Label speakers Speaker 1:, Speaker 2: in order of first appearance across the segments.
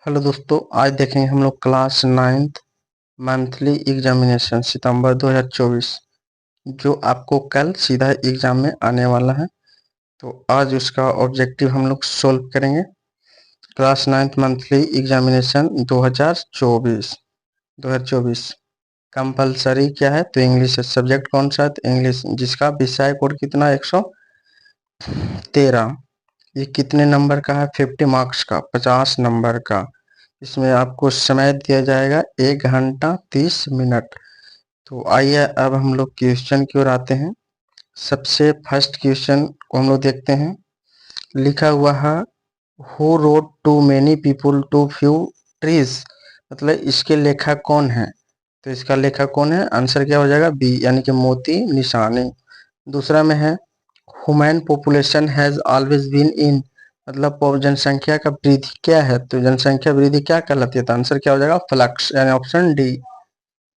Speaker 1: Hello दोस्तों, आज देखेंगे हम लोग क्लास नाइन्थ मंथली एग्जामिनेशन सितंबर 2024 जो आपको कल सीधा एग्जाम में आने वाला है। तो आज उसका ऑब्जेक्टिव हम लोग सोल्व करेंगे। Class ninth monthly examination 2024 compulsory क्या है? तो इंग्लिश है। सब्जेक्ट कौन सा है? तो इंग्लिश, जिसका विषय कोड कितना है? 113। ये कितने नंबर का है? 50 मार्क्स का, 50 नंबर का। इसमें आपको समय दिया जाएगा 1 घंटा 30 मिनट। तो आइए अब हम लोग क्वेश्चन की ओर आते हैं। सबसे फर्स्ट क्वेश्चन को हम लोग देखते हैं। लिखा हुआ है who wrote too many people too few trees, मतलब इसके लेखक कौन है? तो इसका लेखक कौन है? आंसर क्या हो जाएगा? बी, यानी कि मोती निशानी। दूसरा में है human population has always been in, मतलब जनसंख्या का वृद्धि क्या है? तो जनसंख्या वृद्धि क्या कहलाती है? तो आंसर क्या हो जाएगा? फ्लक्स, यानी ऑप्शन डी।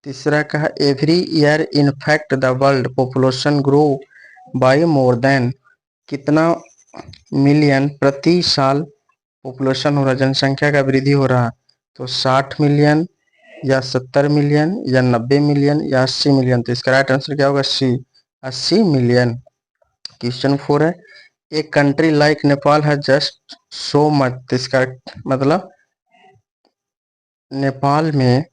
Speaker 1: तीसरा का है every year in fact the world population grow by more than, कितना मिलियन प्रति साल पॉपुलेशन हो रहा है, जनसंख्या का वृद्धि हो रहा है? तो 60 मिलियन या 70 मिलियन या 90 मिलियन या 80 मिलियन। तो इसका राइट आंसर क्या होगा? सी, 80 मिलियन। क्वेश्चन 4 है ए कंट्री लाइक नेपाल है जस्ट सो मच, तो इसका मतलब नेपाल में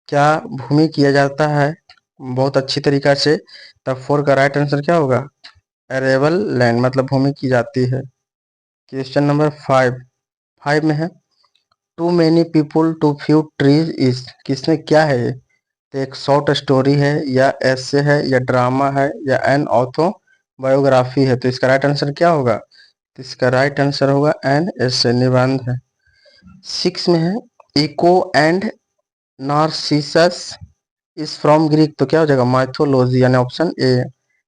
Speaker 1: क्या भूमि किया जाता है बहुत अच्छी तरीका से? तब 4 का राइट आंसर क्या होगा? अरेबल लैंड, मतलब भूमि की जाती है। क्वेश्चन नंबर 5 में है too many people too few trees is, किसने क्या है ये? तो एक शॉर्ट स्टोरी है या ऐसे है या ड्रामा है या एन ऑथो बायोग्राफी है? तो इसका राइट आंसर क्या होगा? तो इसका राइट आंसर होगा एन ऐसे निबंध है। 6 में है Echo and Narcissus is from Greek, तो क्या हो जाएगा? माइथोलॉजी, यानी ऑप्शन ए।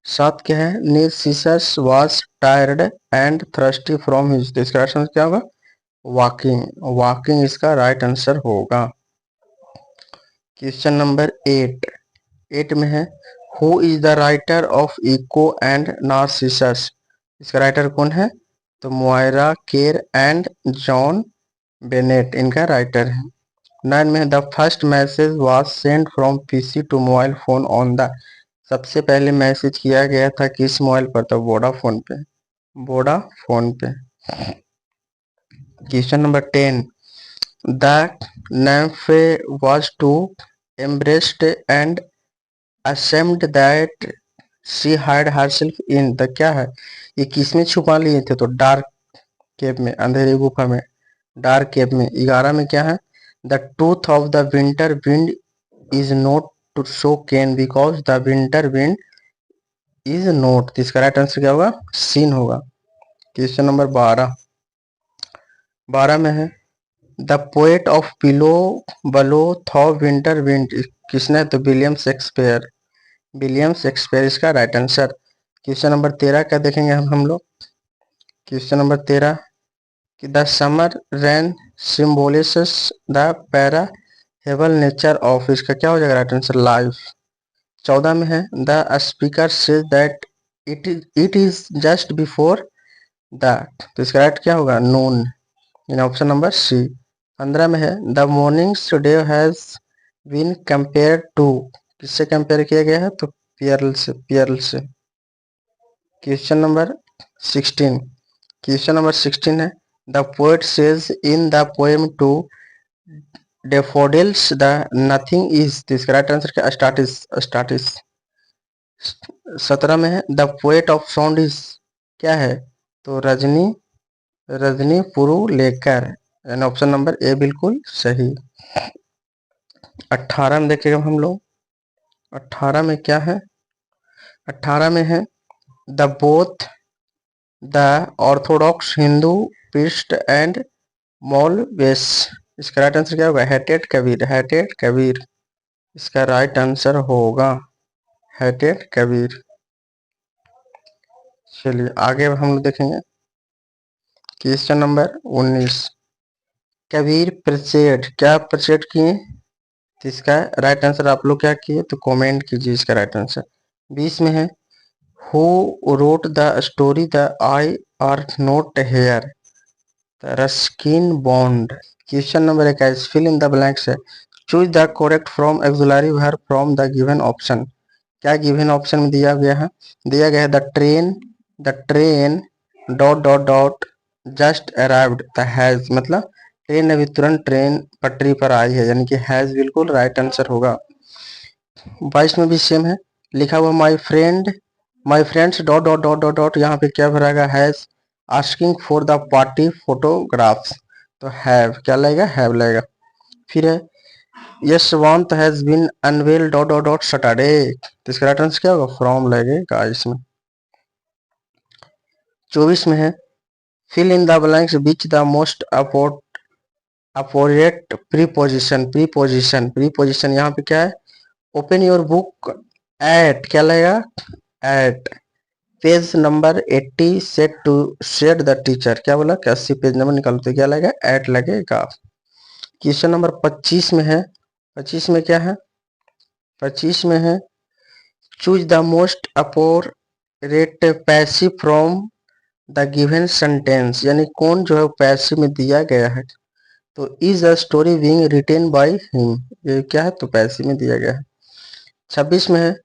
Speaker 1: 7 क्या है Narcissus was tired and thirsty from his, तो इसका राइट आंसर क्या होगा? वॉकिंग, वॉकिंग इसका राइट आंसर होगा। क्वेश्चन नंबर 8 में है who is the writer of Echo and Narcissus, इसका राइटर कौन है? तो Moira Kerr and John Bennett इनका राइटर है। 9 में the first message was sent from PC to mobile phone on the, सबसे पहले मैसेज किया गया था किस मोबाइल पर? तो वोडाफोन पे, वोडाफोन पे। Question number 10 the nymph was too embarrassed and ashamed that she hid herself in, the क्या है? ये किसमें छुपा लिए थे? तो डार्क केव में, अंधेरी गुफा में, डार्क केव में। 11 में क्या है the tooth of the winter wind is not to so keen because the winter wind is not, इसका राइट आंसर क्या होगा? सीन होगा। क्वेश्चन नंबर 12 में है the poet of blow blow thou winter wind, किसने? तो विलियम शेक्सपियर, विलियम शेक्सपियर इसका right answer. Question number 13 का देखेंगे हम लोग। क्वेश्चन नंबर 13 कि the summer rain symbolises the parable nature of, इसका क्या हो जाएगा राइट आंसर? लाइफ। 14 में है the speaker says that it is just before that, तो इसका राइट क्या होगा? नून, इन ऑप्शन नंबर सी। 15 में है the mornings day has been compare to, किससे कंपेयर किया गया है? तो पियरल से, पियरल से। क्वेश्चन नंबर 16, क्वेश्चन नंबर 16 है the poet says in the poem to daffodils the nothing is, तो इसका राइट आंसर क्या? स्टाटिस, स्टाटिस। 17 में है the poet of sound is, क्या है? तो रजनी, रजनी पुरुलेकर, यानी ऑप्शन नंबर ए बिल्कुल सही। 18 में देखेगा हम लोग। 18 में क्या है? 18 में है the both the orthodox Hindu priest and maulvis, इसका राइट आंसर क्या होगा? हेटेड कबीर, हेटेड कबीर इसका राइट आंसर होगा, हेटेड कबीर। चलिए आगे हम लोग देखेंगे। क्वेश्चन नंबर 19 कबीर प्रचेड, क्या प्रचेड किए? तो इसका राइट आंसर आप लोग क्या किए? तो कमेंट कीजिए इसका राइट आंसर। 20 में है who wrote the story the eye are not here, Ruskin Bond, question number 21 fill in the blanks है। Choose the correct from auxiliary verb from the given option. क्या गिवन ऑप्शन में दिया गया है? दिया गया है the train dot dot dot just arrived. The has मतलब ट्रेन अभी तुरंत ट्रेन पटरी पर आई है, यानी कि हैज बिल्कुल राइट आंसर होगा। 22 में भी सेम है, लिखा हुआ my friends dot dot dot dot dot, यहाँ पे क्या भरागा? Has asking for the party photographs, तो हैव क्या लगेगा? हैव लगेगा। फिर है Yashwant has been unwell dot dot dot Saturday, तो इसका राइट आंसर क्या होगा? फ्रॉम लगेगा इसमें। 24 में है fill in the blanks which the most opposite preposition यहाँ पे क्या है? ओपन योर बुक एट, क्या लगेगा? At page number 80 set the teacher, क्या बोला? 80 पेज नंबर निकालते, क्या लगेगा? एट लगेगा। क्वेश्चन नंबर 25 में है, 25 में क्या है? 25 में है choose the most appropriate passive from the given sentence, यानी कौन जो है पैसिव में दिया गया है। तो is a story being written by him, ये क्या है? तो पैसिव में दिया गया है। 26 में है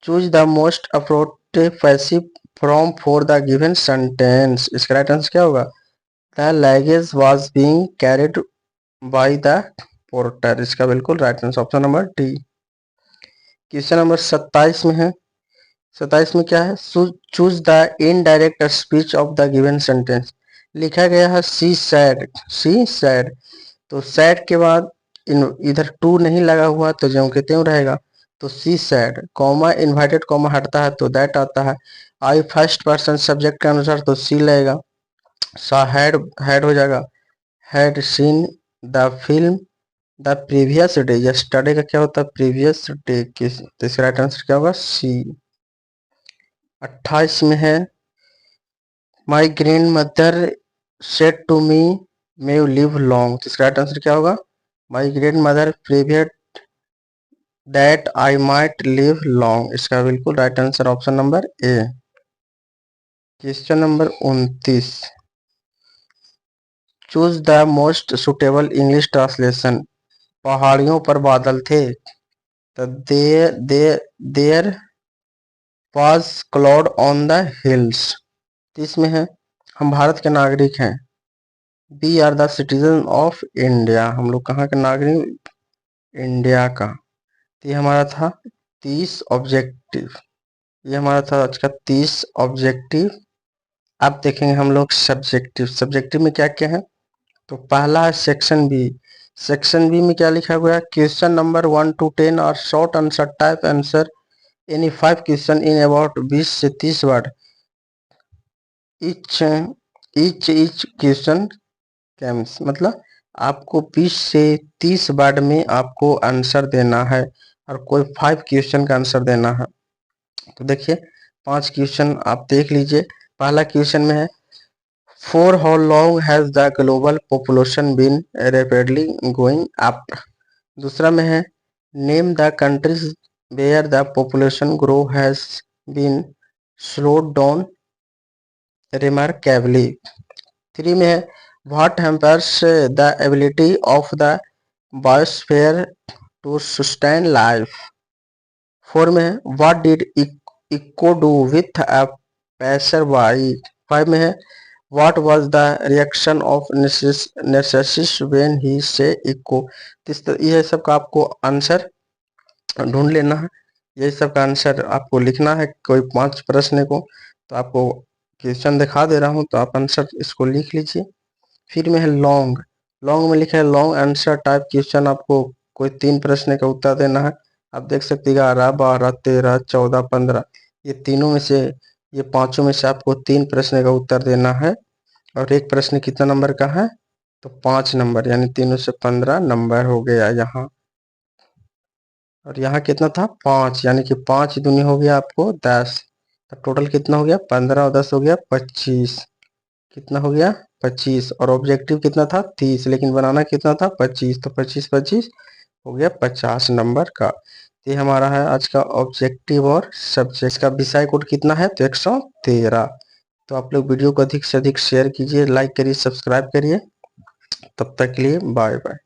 Speaker 1: choose the most appropriate passive from for the given sentence, इसका राइट आंसर क्या होगा? The luggage was being carried by the porter, इसका बिल्कुल right answer option number D. Question number 27 में है, 27 में क्या है? Choose the indirect speech of the given sentence, लिखा गया है सी सैड, तो सैड के बाद इधर टू नहीं लगा हुआ तो ज्यों के त्यों रहेगा, तो सी सैड, कॉमा इन्वर्टेड कॉमा हटता है तो दैट आता है। आई फर्स्ट पर्सन सब्जेक्ट के अनुसार तो सी लगेगा। सा हैड हो जाएगा, had seen the film the previous day, yesterday का क्या होता है? प्रीवियस डे, तो इसका राइट आंसर क्या होगा? सी। 28 में है my grandmother said to me may you live long, तो इसका राइट आंसर क्या होगा? My grandmother prayed that I might live long, इसका बिल्कुल right answer option number A. Question number 29 choose the most suitable English translation. पहाड़ियों पर बादल थे, तो there was cloud on the hills. इसमें है हम भारत के नागरिक हैं, we are the citizen of India, हम लोग कहाँ के नागरिक? इंडिया का। तो ये हमारा था 30 ऑब्जेक्टिव, ये हमारा था आज का 30 ऑब्जेक्टिव। अब देखेंगे हम लोग सब्जेक्टिव में क्या क्या है। तो पहला है सेक्शन बी में क्या लिखा हुआ है? क्वेश्चन नंबर 1 to 10 और short answer type answer any 5 question in about 20 से 30 वर्ड ईच क्वेश्चन कैम्स, मतलब आपको 20 से 30 वर्ड में आपको आंसर देना है और कोई 5 क्वेश्चन का आंसर देना है। तो देखिए 5 क्वेश्चन आप देख लीजिए। पहला क्वेश्चन में है for how long has the global population been rapidly going up. दूसरा में है name the countries where the population grow has been slowed down remarkably. 3 में है what hampers the ability of the biosphere to sustain life. 4 में है what did Echo do with a passerby. 5 में है what was the reaction of Narcissus when he saw Echo. यह सब का आपको आंसर ढूंढ लेना है, यही सब का आंसर आपको लिखना है कोई 5 प्रश्न को। तो आपको क्वेश्चन दिखा दे रहा हूँ, तो आप आंसर इसको लिख लीजिए। फिर में है लॉन्ग में लिखा है लॉन्ग आंसर टाइप क्वेश्चन, आपको कोई 3 प्रश्न का उत्तर देना है। आप देख सकते 11 12 13 14 15, ये तीनों में से ये पांचों में से आपको 3 प्रश्न का उत्तर देना है। और एक प्रश्न कितना नंबर का है? तो 5 नंबर, यानी तीनों से 15 नंबर हो गया यहाँ। और यहाँ कितना था? 5, यानी कि 5 दूनी हो गया आपको 10, तो टोटल कितना हो गया? 15 और 10 हो गया 25। कितना हो गया? 25। और ऑब्जेक्टिव कितना था? 30, लेकिन बनाना कितना था? 25, तो 25 25 हो गया 50 नंबर का। ये हमारा है आज का ऑब्जेक्टिव और सब्जेक्ट का विषय कोड कितना है? तो 113। तो आप लोग वीडियो को अधिक से अधिक शेयर कीजिए, लाइक करिए, सब्सक्राइब करिए। तब तक के लिए बाय बाय।